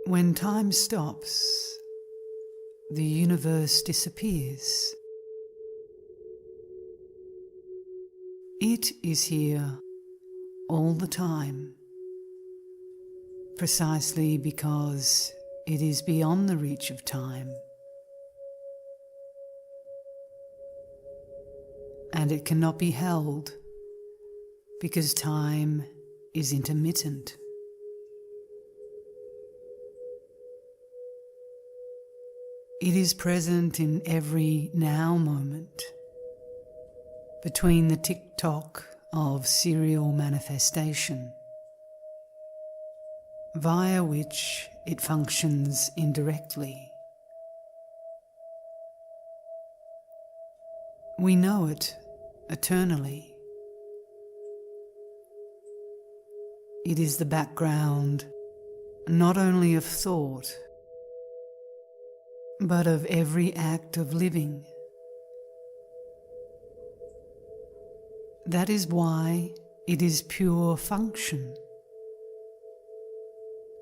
When time stops, the universe disappears. It is here all the time, precisely because it is beyond the reach of time, and it cannot be held because time is intermittent. It is present in every now moment, between the tick-tock of serial manifestation, via which it functions indirectly. We know it eternally. It is the background not only of thought, but of every act of living. That is why it is pure function.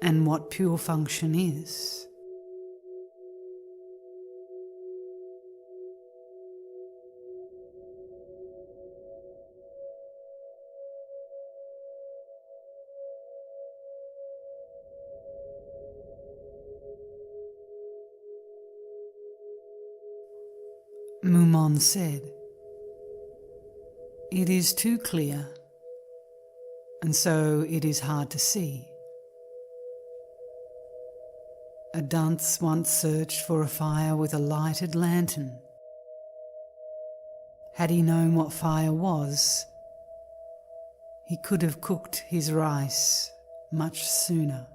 And what pure function is. Mumon said, "It is too clear, and so it is hard to see." A dunce once searched for a fire with a lighted lantern. Had he known what fire was, he could have cooked his rice much sooner.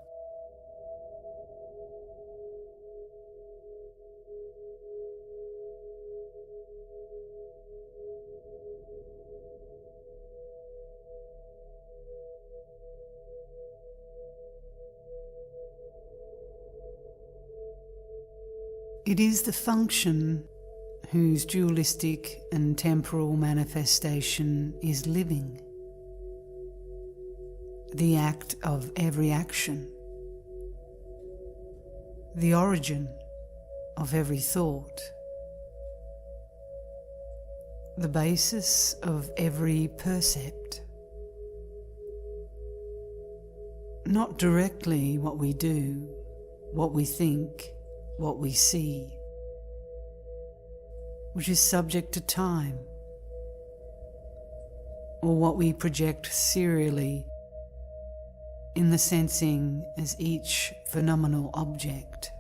It is the function whose dualistic and temporal manifestation is living, the act of every action, the origin of every thought, the basis of every percept. Not directly what we do, what we think, what we see, which is subject to time, or what we project serially in the sensing as each phenomenal object.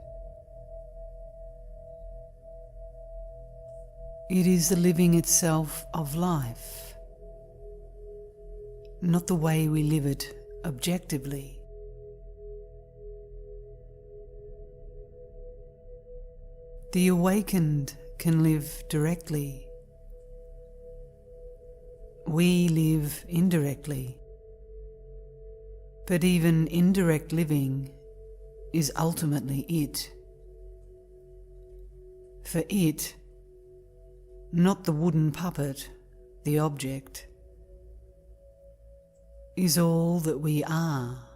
It is the living itself of life, not the way we live it objectively. The awakened can live directly. We live indirectly. But even indirect living is ultimately it. For it, not the wooden puppet, the object, is all that we are.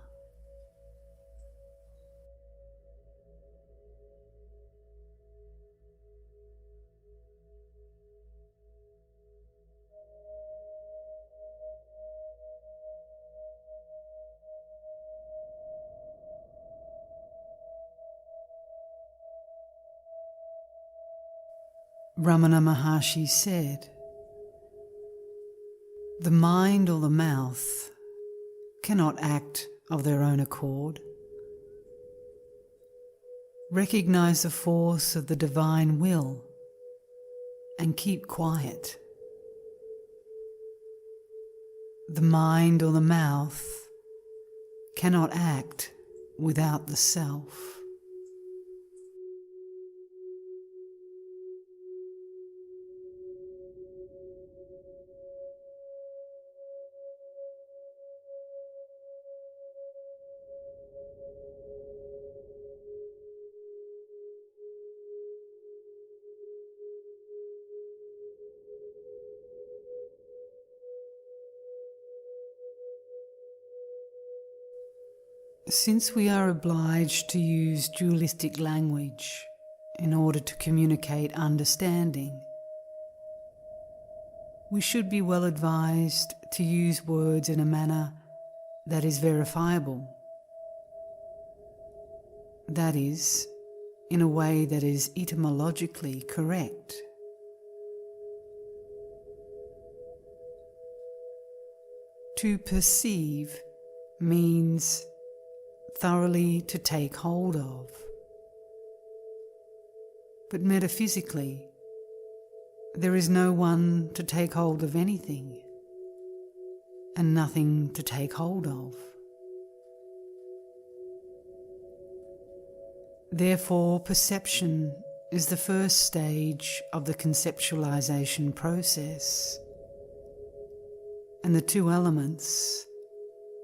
Ramana Maharshi said, "The mind or the mouth cannot act of their own accord. Recognize the force of the divine will and keep quiet. The mind or the mouth cannot act without the self." Since we are obliged to use dualistic language in order to communicate understanding, we should be well advised to use words in a manner that is verifiable. That is, in a way that is etymologically correct. To perceive means thoroughly to take hold of. But metaphysically, there is no one to take hold of anything, and nothing to take hold of. Therefore, perception is the first stage of the conceptualization process, and the two elements,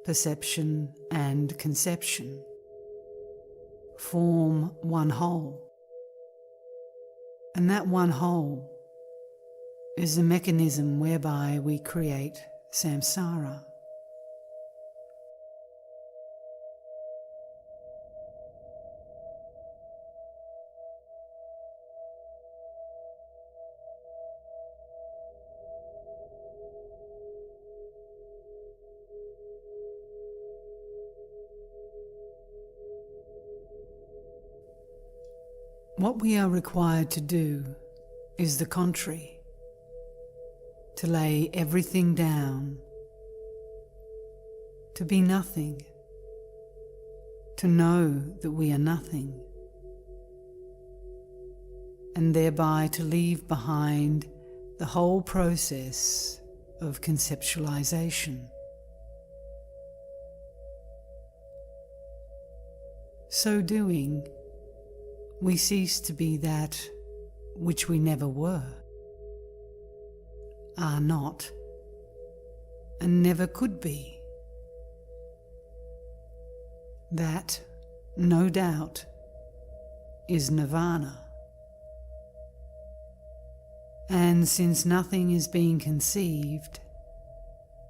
perception and conception, form one whole. And that one whole is the mechanism whereby we create samsara. What we are required to do is the contrary, to lay everything down, to be nothing, to know that we are nothing, and thereby to leave behind the whole process of conceptualization. So doing, we cease to be that which we never were, are not, and never could be. That, no doubt, is nirvana. And since nothing is being conceived,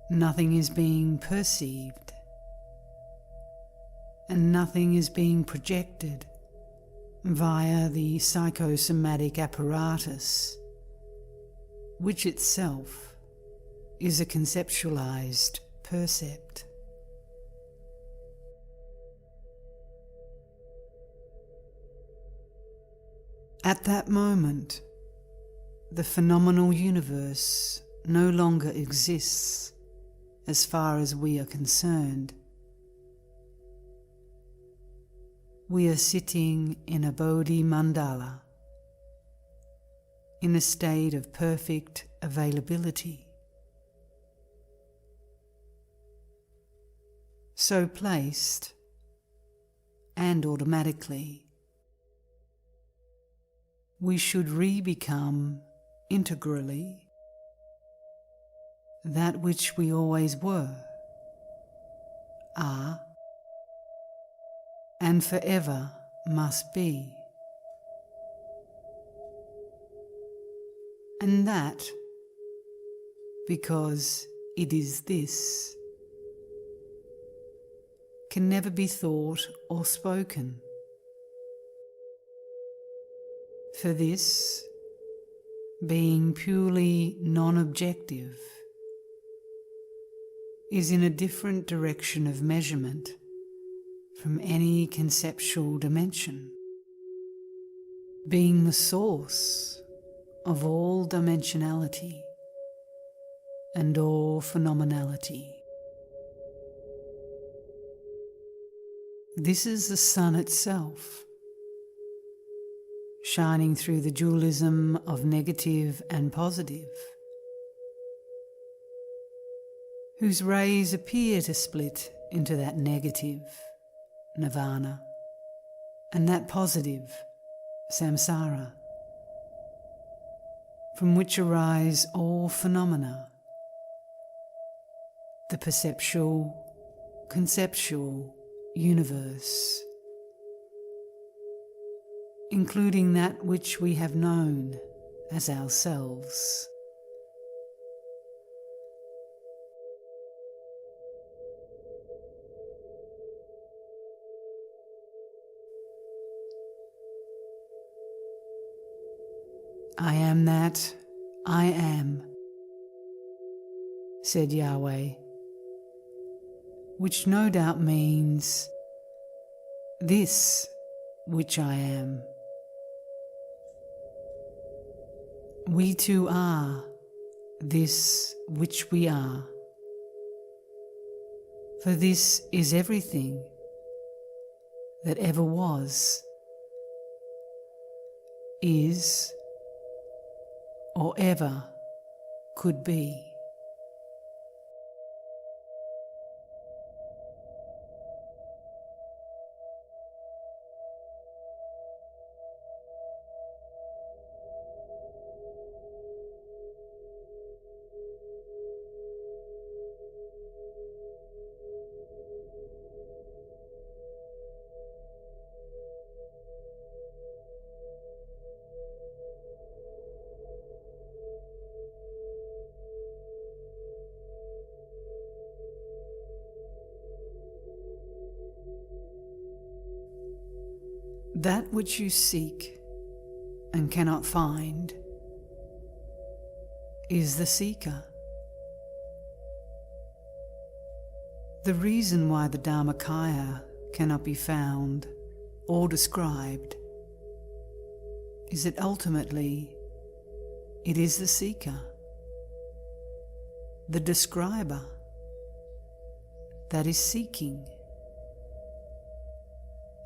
nothing is being perceived, and nothing is being projected via the psychosomatic apparatus, which itself is a conceptualized percept. At that moment, the phenomenal universe no longer exists as far as we are concerned. We are sitting in a Bodhi mandala, in a state of perfect availability. So placed, and automatically, we should re-become integrally that which we always were, are, and forever must be. And that, because it is this, can never be thought or spoken. For this, being purely non-objective, is in a different direction of measurement from any conceptual dimension, being the source of all dimensionality and all phenomenality. This is the sun itself, shining through the dualism of negative and positive, whose rays appear to split into that negative, nirvana, and that positive, samsara, from which arise all phenomena, the perceptual, conceptual universe, including that which we have known as ourselves. I am that I am, said Yahweh, which no doubt means this which I am. We too are this which we are, for this is everything that ever was, is, or ever could be. That which you seek and cannot find is the seeker. The reason why the Dharmakaya cannot be found or described is that ultimately it is the seeker, the describer, that is seeking,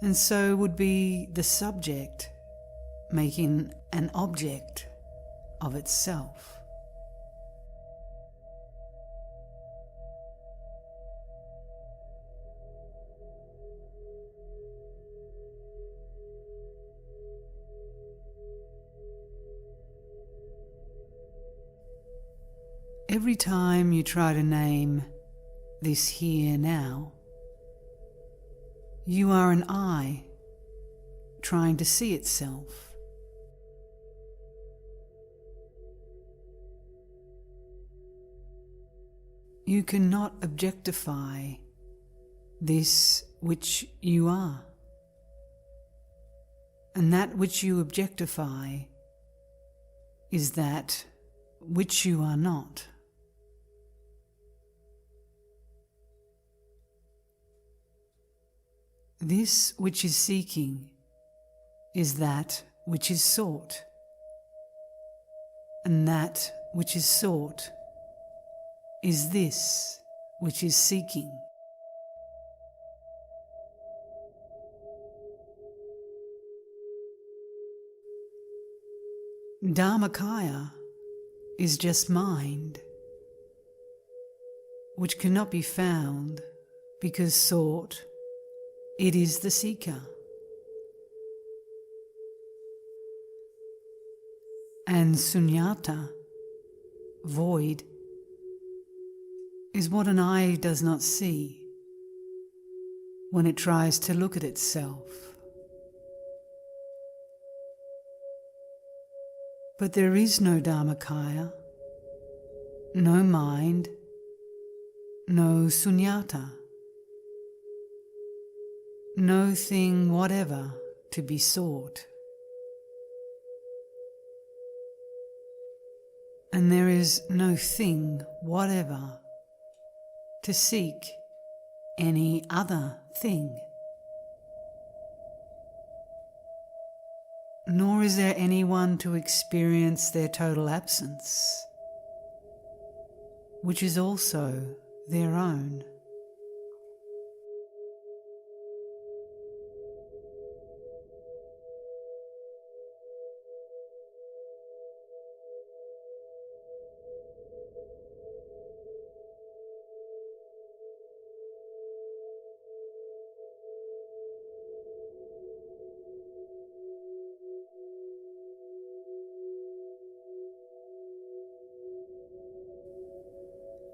and so would be the subject making an object of itself. Every time you try to name this here now, you are an I trying to see itself. You cannot objectify this which you are, and that which you objectify is that which you are not. This which is seeking is that which is sought, and that which is sought is this which is seeking. Dharmakaya is just mind, which cannot be found because sought, it is the seeker. And sunyata, void, is what an eye does not see when it tries to look at itself. But there is no Dharmakaya, no mind, no sunyata, no thing whatever to be sought. And there is no thing whatever to seek any other thing. Nor is there anyone to experience their total absence, which is also their own.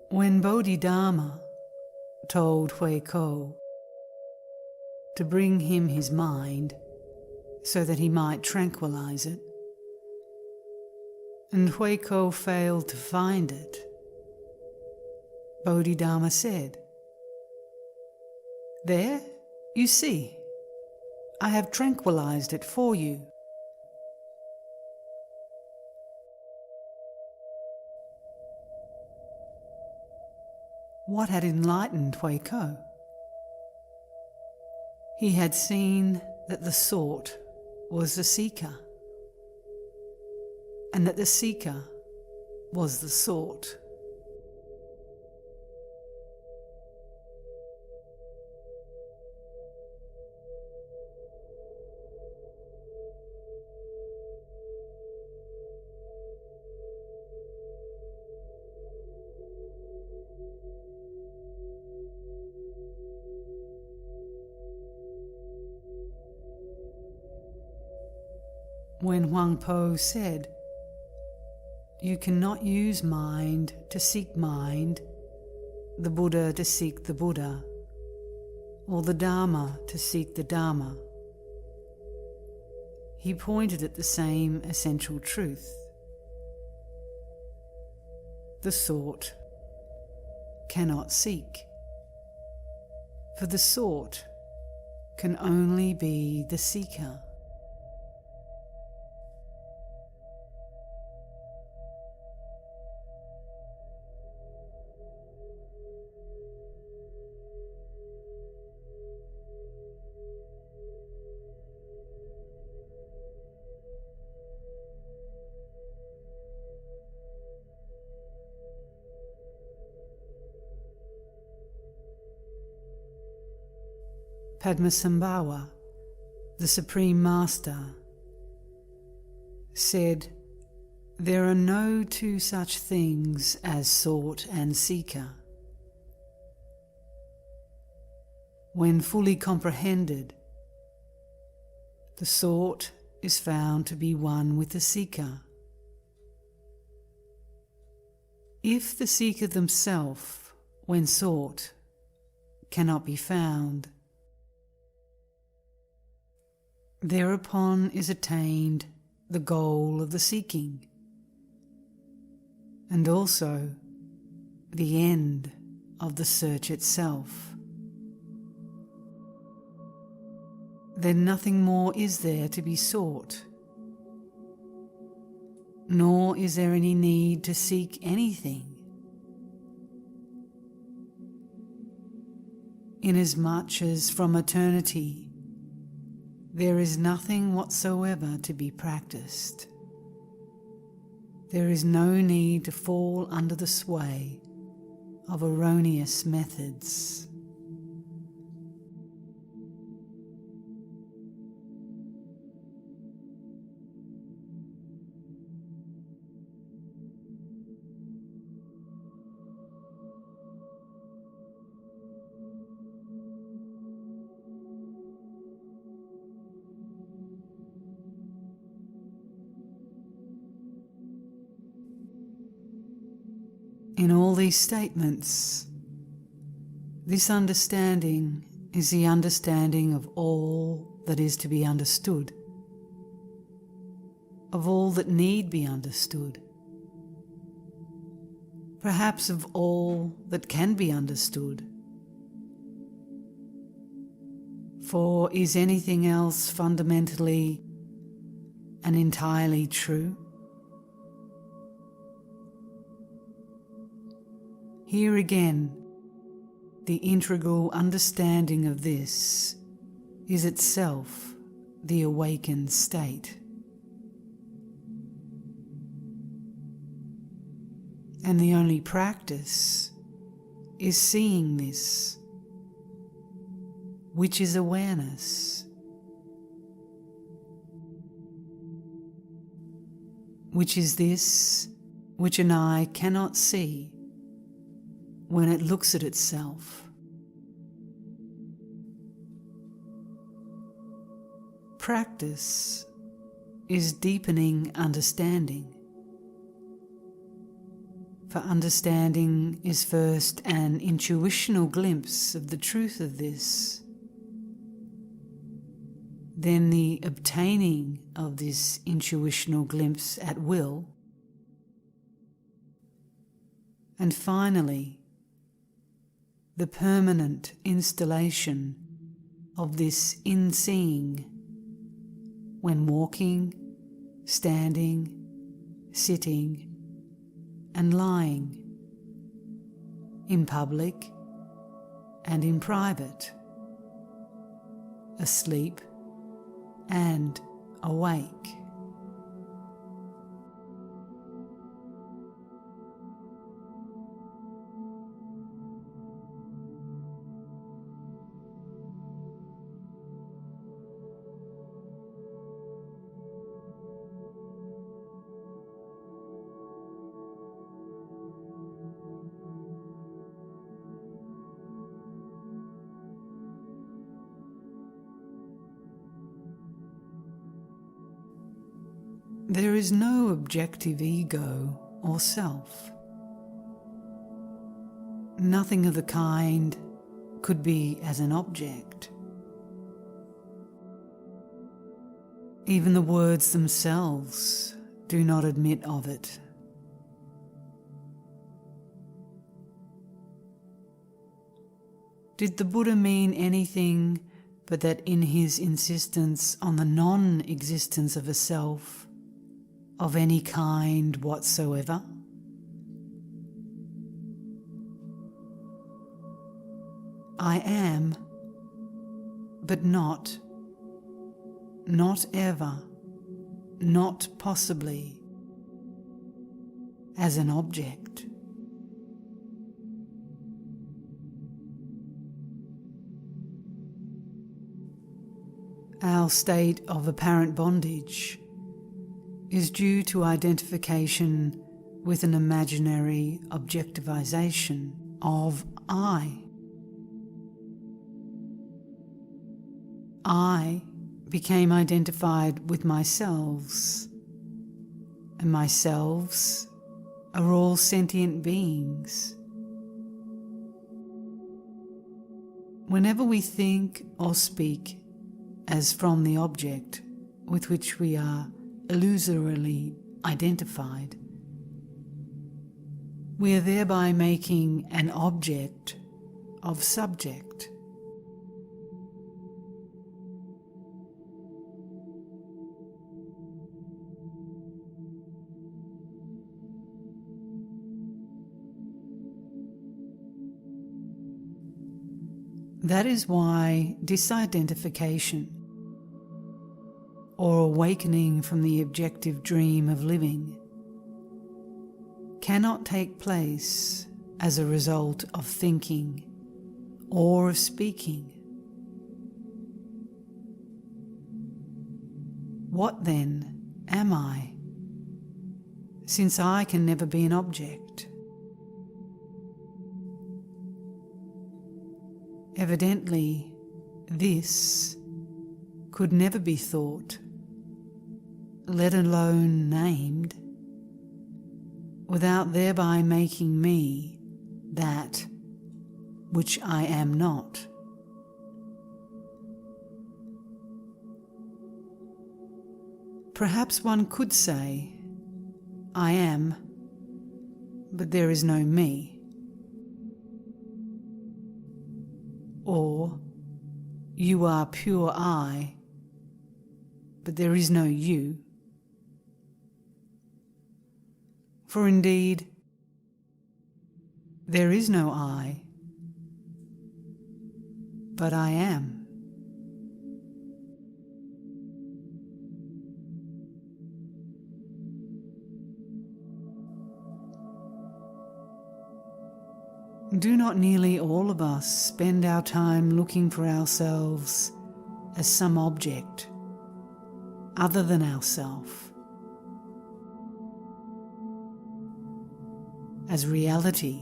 When Bodhidharma told Wei Ko to bring him his mind so that he might tranquilize it, and Wei Ko failed to find it, Bodhidharma said, "There, you see, I have tranquilized it for you." What had enlightened Wei Wu? He had seen that the sought was the seeker, and that the seeker was the sought. When Huang Po said, "You cannot use mind to seek mind, the Buddha to seek the Buddha, or the Dharma to seek the Dharma," he pointed at the same essential truth. The sought cannot seek, for the sought can only be the seeker. Padmasambhava, the Supreme Master, said, "There are no two such things as sought and seeker." When fully comprehended, the sought is found to be one with the seeker. If the seeker themselves, when sought, cannot be found, thereupon is attained the goal of the seeking, and also the end of the search itself. Then nothing more is there to be sought, nor is there any need to seek anything, inasmuch as from eternity there is nothing whatsoever to be practiced. There is no need to fall under the sway of erroneous methods. In all these statements, this understanding is the understanding of all that is to be understood, of all that need be understood, perhaps of all that can be understood. For is anything else fundamentally and entirely true? Here again, the integral understanding of this is itself the awakened state. And the only practice is seeing this, which is awareness, which is this which an eye cannot see when it looks at itself. Practice is deepening understanding, for understanding is first an intuitional glimpse of the truth of this, then the obtaining of this intuitional glimpse at will, and finally the permanent installation of this in-seeing when walking, standing, sitting, and lying in public and in private, asleep and awake. There is no objective ego or self. Nothing of the kind could be as an object. Even the words themselves do not admit of it. Did the Buddha mean anything but that in his insistence on the non-existence of a self of any kind whatsoever? I am, but not ever, not possibly, as an object. Our state of apparent bondage is due to identification with an imaginary objectivization of I. I became identified with myselves, and myselves are all sentient beings. Whenever we think or speak as from the object with which we are illusorily identified, we are thereby making an object of subject. That is why disidentification, or awakening from the objective dream of living, cannot take place as a result of thinking or of speaking. What then am I, since I can never be an object? Evidently, this could never be thought, let alone named, without thereby making me that which I am not. Perhaps one could say, I am, but there is no me. Or, you are pure I, but there is no you. For indeed, there is no I, but I am. Do not nearly all of us spend our time looking for ourselves as some object other than ourself, as reality,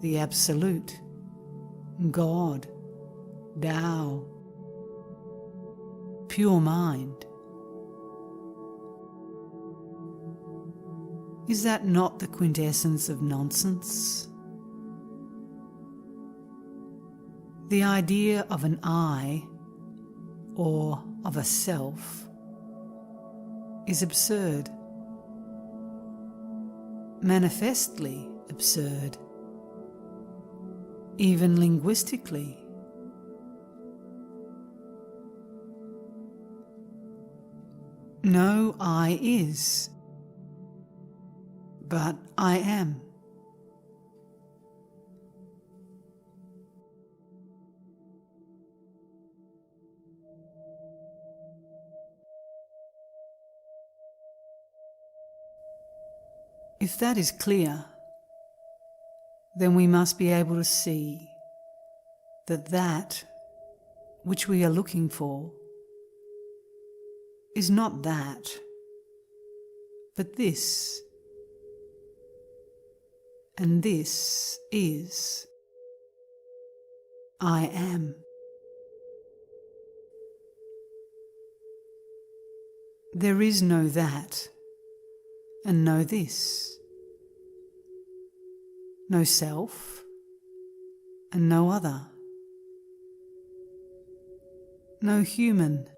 the Absolute, God, Tao, pure mind? Is that not the quintessence of nonsense? The idea of an I, or of a self, is absurd, manifestly absurd, even linguistically. No I is, but I am. If that is clear, then we must be able to see that that which we are looking for is not that, but this, and this is I am. There is no that and no this, no self and no other, no human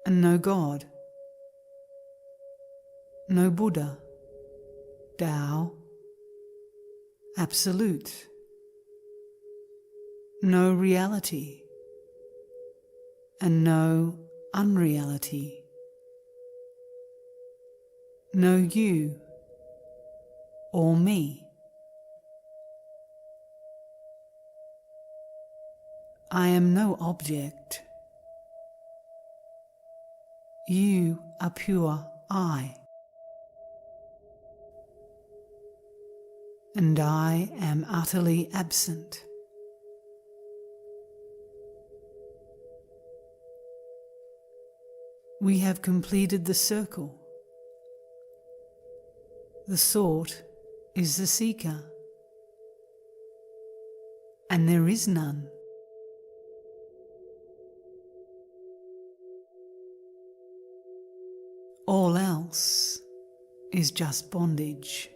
and no God, no Buddha, Tao, Absolute, no reality and no unreality, no you or me. I am no object. You are pure I, and I am utterly absent. We have completed the circle. The sought is the seeker, and there is none. All else is just bondage.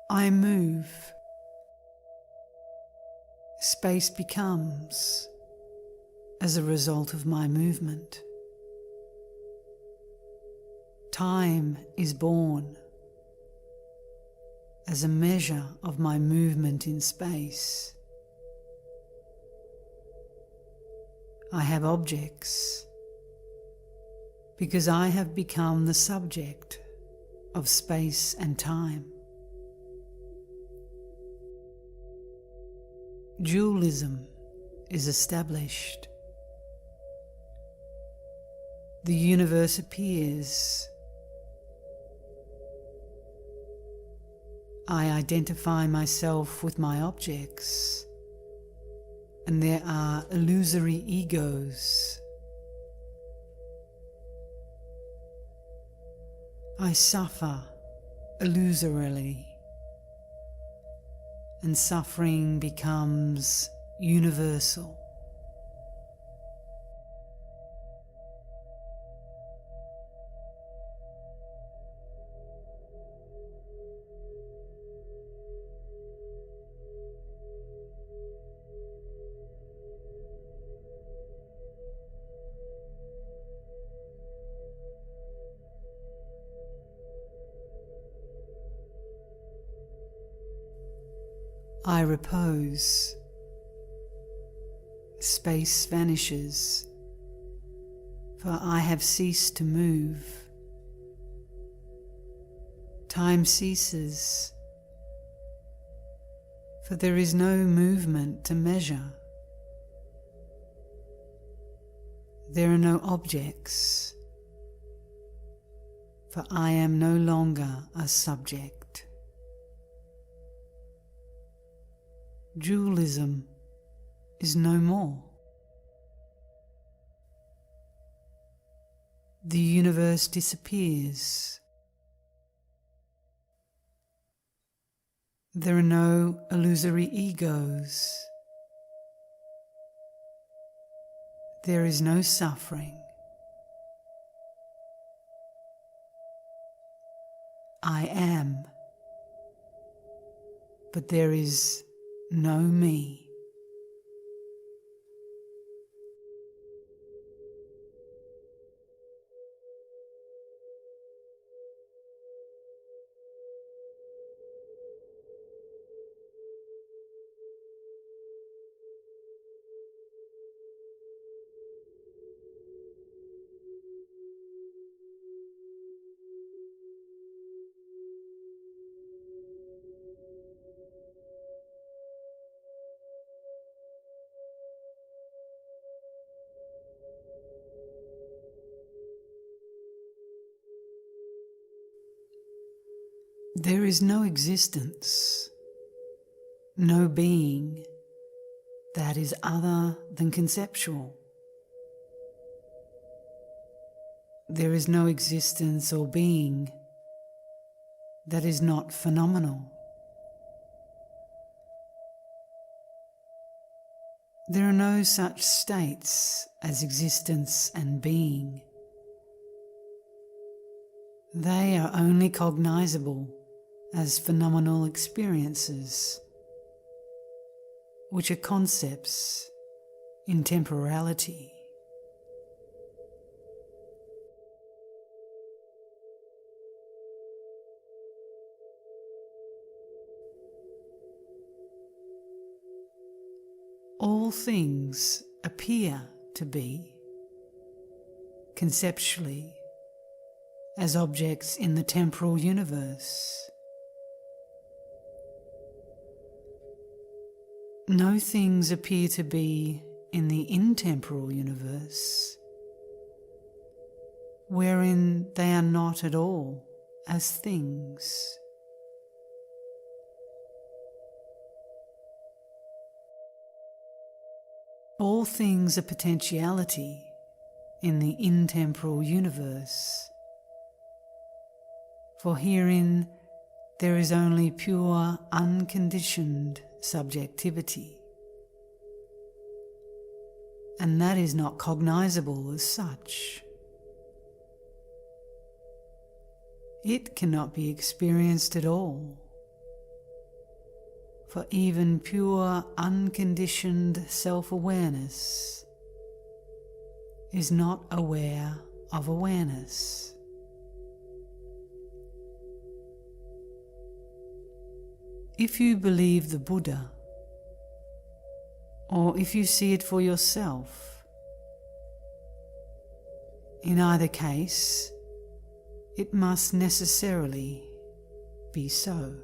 I move. Space becomes as a result of my movement. Time is born as a measure of my movement in space. I have objects because I have become the subject of space and time. Dualism is established. The universe appears. I identify myself with my objects, and there are illusory egos. I suffer illusorily, and suffering becomes universal. I repose. Space vanishes, for I have ceased to move. Time ceases, for there is no movement to measure. There are no objects, for I am no longer a subject. Dualism is no more. The universe disappears. There are no illusory egos. There is no suffering. I am, but there is no me. There is no existence, no being that is other than conceptual. There is no existence or being that is not phenomenal. There are no such states as existence and being. They are only cognizable as phenomenal experiences, which are concepts in temporality. All things appear to be, conceptually, as objects in the temporal universe. No things appear to be in the intemporal universe, wherein they are not at all as things. All things are potentiality in the intemporal universe, for herein there is only pure, unconditioned subjectivity, and that is not cognizable as such. It cannot be experienced at all, for even pure, unconditioned self-awareness is not aware of awareness. If you believe the Buddha, or if you see it for yourself, in either case, it must necessarily be so.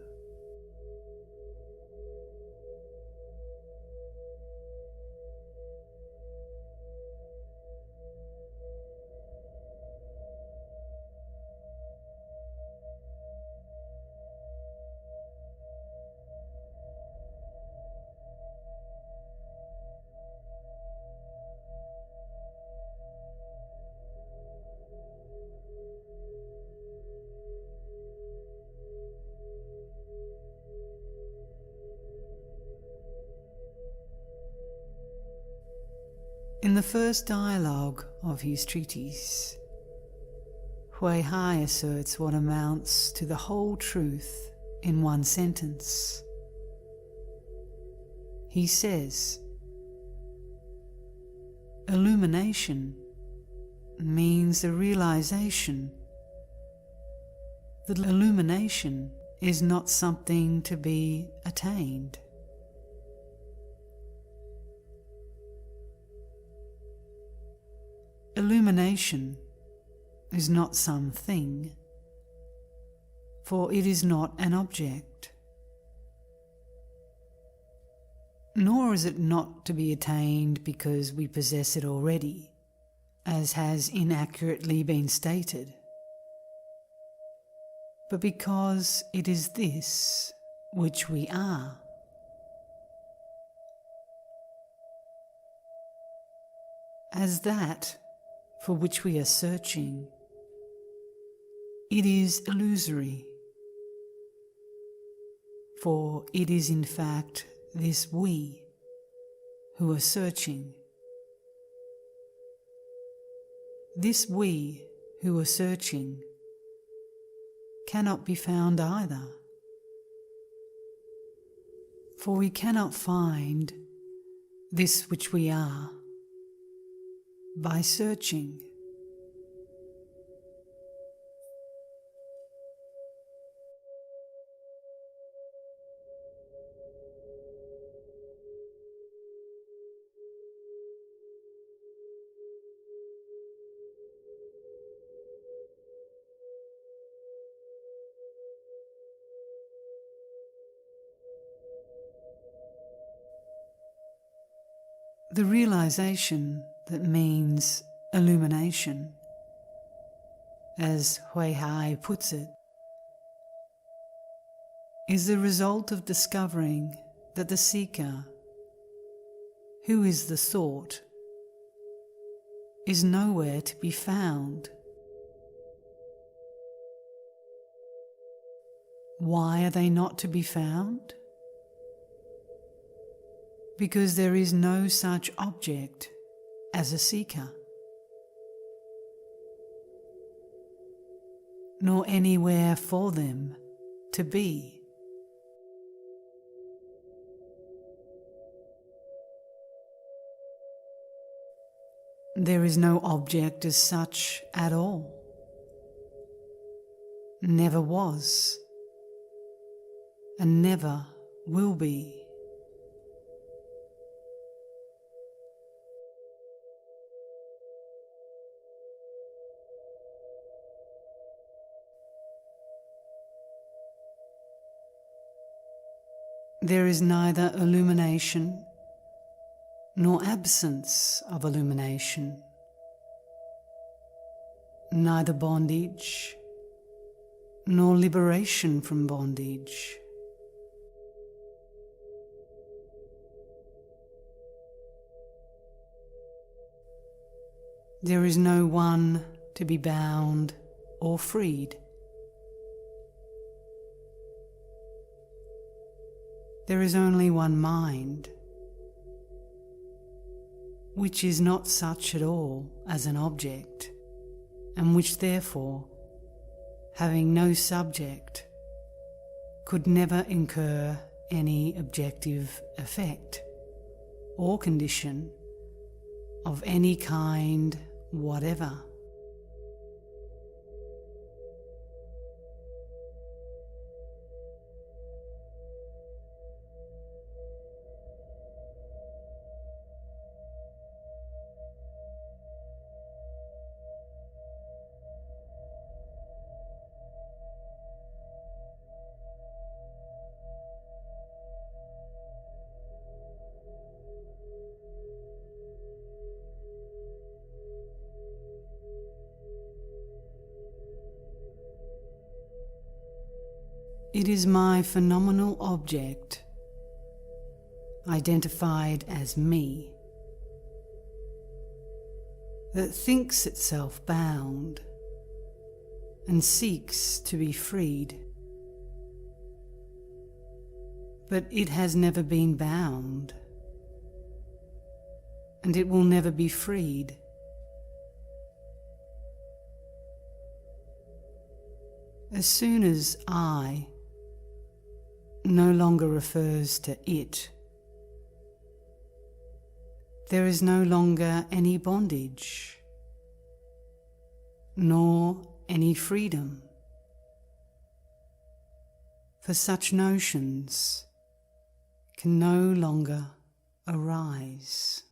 In the first dialogue of his treatise, Wei Hai asserts what amounts to the whole truth in one sentence. He says, illumination means the realization that illumination is not something to be attained. Illumination is not something, for it is not an object. Nor is it not to be attained because we possess it already, as has inaccurately been stated, but because it is this which we are. As that for which we are searching, it is illusory, for it is in fact this we who are searching. This we who are searching cannot be found either, for we cannot find this which we are by searching. The realization that means illumination, as Wei Hai puts it, is the result of discovering that the seeker, who is the thought, is nowhere to be found. Why are they not to be found? Because there is no such object as a seeker, nor anywhere for them to be. There is no object as such at all. Never was, and never will be. There is neither illumination nor absence of illumination, neither bondage nor liberation from bondage. There is no one to be bound or freed. There is only one mind, which is not such at all as an object, and which therefore, having no subject, could never incur any objective effect or condition of any kind whatever. It is my phenomenal object, identified as me, that thinks itself bound and seeks to be freed. But it has never been bound, and it will never be freed. As soon as I no longer refers to it, there is no longer any bondage, nor any freedom, for such notions can no longer arise.